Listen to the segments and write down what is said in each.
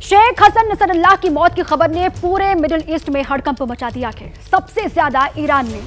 Sheikh Hassan Nasrallah की मौत की खबर ने पूरे मिडिल ईस्ट में हड़कंप मचा दिया है, सबसे ज्यादा ईरान में।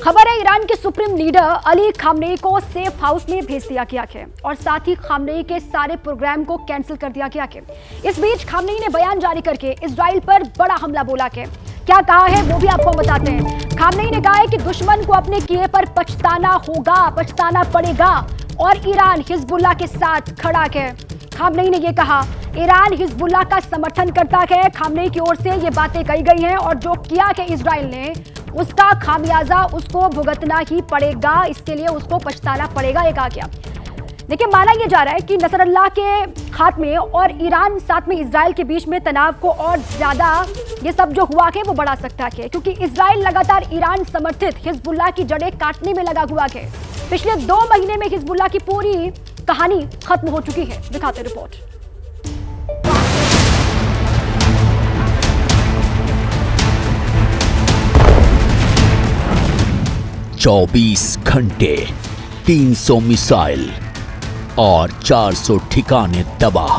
खबर है ईरान के सुप्रीम लीडर अली खामनेई को सेफ हाउस में भेज दिया गया है और साथ ही खामनेई के सारे प्रोग्राम को कैंसिल कर दिया गया है। इस बीच खामनेई ने बयान जारी करके इजराइल पर बड़ा हमला बोला है। क्या कहा है वो भी आपको बताते हैं। खामनेई ने कहा है कि दुश्मन को अपने किए पर पछताना होगा, पछताना पड़ेगा और ईरान हिजबुल्लाह के साथ खड़ा है। खामनेई ने यह कहा, ईरान हिजबुल्लाह का समर्थन करता है। खामनेई की ओर से ये बातें कही गई हैं और जो किया है इजराइल ने उसका खामियाजा उसको भुगतना ही पड़ेगा, इसके लिए उसको पछताना पड़ेगा, ये कहा गया। देखिए, माना यह जा रहा है कि नसरल्लाह के खात्मे और ईरान साथ में इजराइल के बीच में तनाव को और ज्यादा ये सब जो हुआ है वो बढ़ा सकता है, क्योंकि इजराइल लगातार ईरान समर्थित हिजबुल्लाह की जड़ें काटने में लगा हुआ है। पिछले 2 महीने में हिजबुल्लाह की पूरी कहानी खत्म हो चुकी है। दिखाते रिपोर्ट। चौबीस घंटे 300 मिसाइल और 400 ठिकाने तबाह।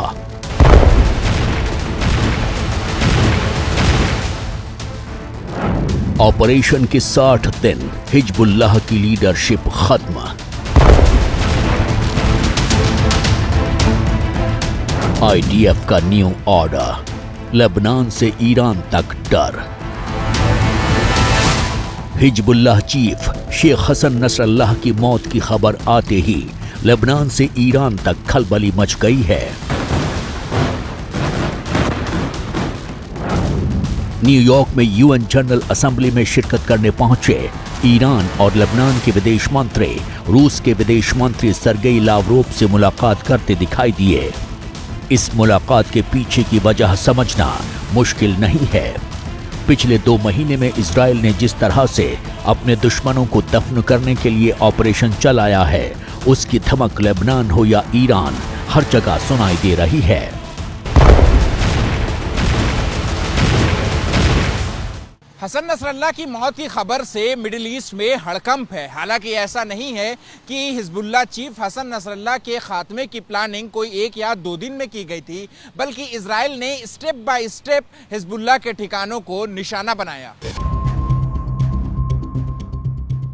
ऑपरेशन के 60 दिन, हिजबुल्लाह की लीडरशिप खत्म। आईडीएफ का न्यू ऑर्डर, लेबनान से ईरान तक डर। Hezbollah chief Sheikh Hassan Nasrallah की मौत की खबर आते ही लेबनान से ईरान तक खलबली मच गई है। न्यूयॉर्क में यूएन जनरल असेंबली में शिरकत करने पहुंचे ईरान और लेबनान के विदेश मंत्री रूस के विदेश मंत्री सरगेई लावरोव से मुलाकात करते दिखाई दिए। इस मुलाकात के पीछे की वजह समझना मुश्किल नहीं है। पिछले 2 महीने में इजराइल ने जिस तरह से अपने दुश्मनों को दफन करने के लिए ऑपरेशन चलाया है, उसकी धमक लेबनान हो या ईरान, हर जगह सुनाई दे रही है। हसन नसरल्लाह की मौत की खबर से मिडिल ईस्ट में हड़कंप है। हालांकि ऐसा नहीं है कि हिजबुल्लाह चीफ हसन नसरल्लाह के खात्मे की प्लानिंग कोई 1 या 2 दिन में की गई थी, बल्कि इजराइल ने स्टेप बाय स्टेप हिजबुल्लाह के ठिकानों को निशाना बनाया।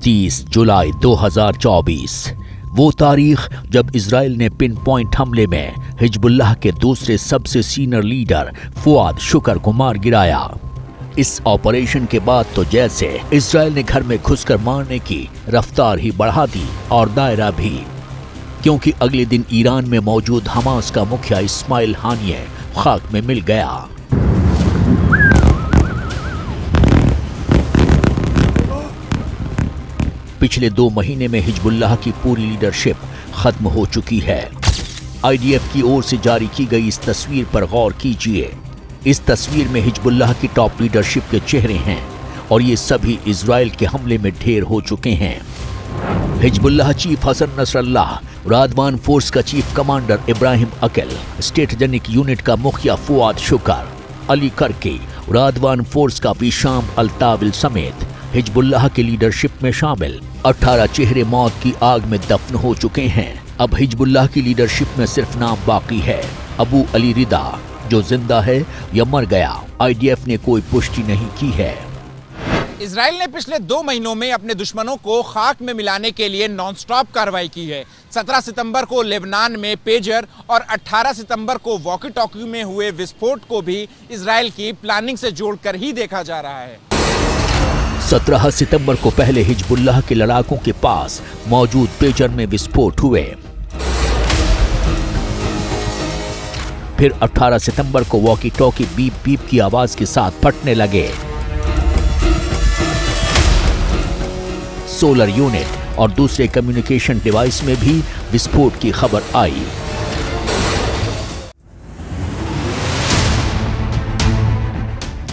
30 जुलाई 2024 वो तारीख जब इजराइल ने पिन पॉइंट हमले में हिजबुल्लाह के दूसरे सबसे सीनियर लीडर फुआद शुक्र को मार गिराया। इस ऑपरेशन के बाद तो जैसे इजराइल ने घर में घुसकर मारने की रफ्तार ही बढ़ा दी और दायरा भी, क्योंकि अगले दिन ईरान में मौजूद हमास का मुखिया इस्माइल हानिये खाक में मिल गया। पिछले 2 महीने में हिजबुल्लाह की पूरी लीडरशिप खत्म हो चुकी है। आईडीएफ की ओर से जारी की गई इस तस्वीर पर गौर कीजिए। इस तस्वीर में हिजबुल्लाह की टॉप लीडरशिप के चेहरे हैं और ये सभी इजराइल के हमले में ढेर हो चुके हैं। Hezbollah chief Hassan Nasrallah, Radwan force का chief commander Ibrahim Aqil, strategic unit का मुखिया फुआद शुक्र, अली करकी, रादवान फोर्स का विशाम अल्ताविल समेत हिजबुल्लाह की लीडरशिप में शामिल 18 चेहरे मौत की आग में दफन हो चुके हैं। अब हिजबुल्लाह की लीडरशिप में सिर्फ नाम बाकी है, अबू अली रिदा, जो जिंदा है या मर गया, आईडीएफ ने कोई पुष्टि नहीं की है। इजराइल ने पिछले 2 महीनों में अपने दुश्मनों को खाक में मिलाने के लिए नॉनस्टॉप कार्रवाई की है। 17 सितंबर को लेबनान में पेजर और 18 सितंबर को वॉकी टॉकी में हुए विस्फोट को भी इजराइल की प्लानिंग से जोड़कर ही देखा जा रहा है। 17 सितंबर को पहले हिजबुल्लाह के लड़ाकों के पास मौजूद पेजर में विस्फोट हुए। फिर 18 सितंबर को वॉकी टॉकी बीप बीप की आवाज के साथ फटने लगे। सोलर यूनिट और दूसरे कम्युनिकेशन डिवाइस में भी विस्फोट की खबर आई।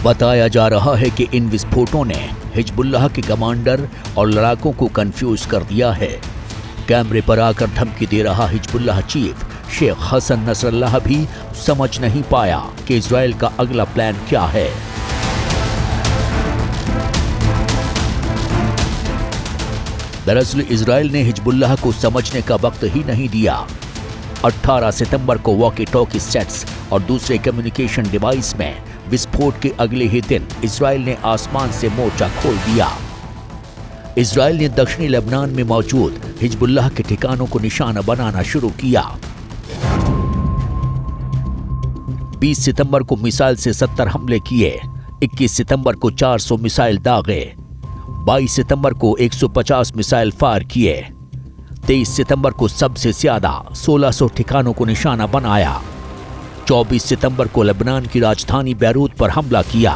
बताया जा रहा है कि इन विस्फोटों ने हिजबुल्लाह के कमांडर और लड़ाकों को कंफ्यूज कर दिया है। कैमरे पर आकर धमकी दे रहा Hezbollah chief Sheikh Hassan Nasrallah भी समझ नहीं पाया कि इजराइल का अगला प्लान क्या है। दरअसल इजराइल ने हिजबुल्लाह को समझने का वक्त ही नहीं दिया। 18 सितंबर को वॉकी टॉकी सेट्स और दूसरे कम्युनिकेशन डिवाइस में विस्फोट के अगले ही दिन इजराइल ने आसमान से मोर्चा खोल दिया। इजराइल ने दक्षिणी लेबनान में मौजूद हिजबुल्लाह के ठिकानों को निशाना बनाना शुरू किया। 20 सितंबर को मिसाइल से 70 हमले किए, 21 सितंबर को 400 मिसाइल दागे, 22 सितंबर को 150 मिसाइल फायर किए, 23 सितंबर को सबसे ज्यादा 1600 ठिकानों को निशाना बनाया, 24 सितंबर को लेबनान की राजधानी बैरूत पर हमला किया,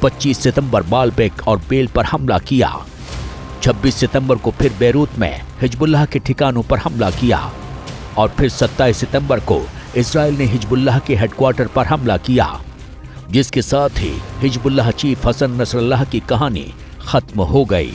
25 सितंबर बालबेक और बेल पर हमला किया, 26 सितंबर को फिर बैरूत में हिजबुल्लाह के ठिकानों पर हमला किया और फिर 27 सितंबर को इजराइल ने हिजबुल्लाह के हेडक्वार्टर पर हमला किया, जिसके साथ ही हिजबुल्लाह चीफ हसन नसरल्लाह की कहानी खत्म हो गई।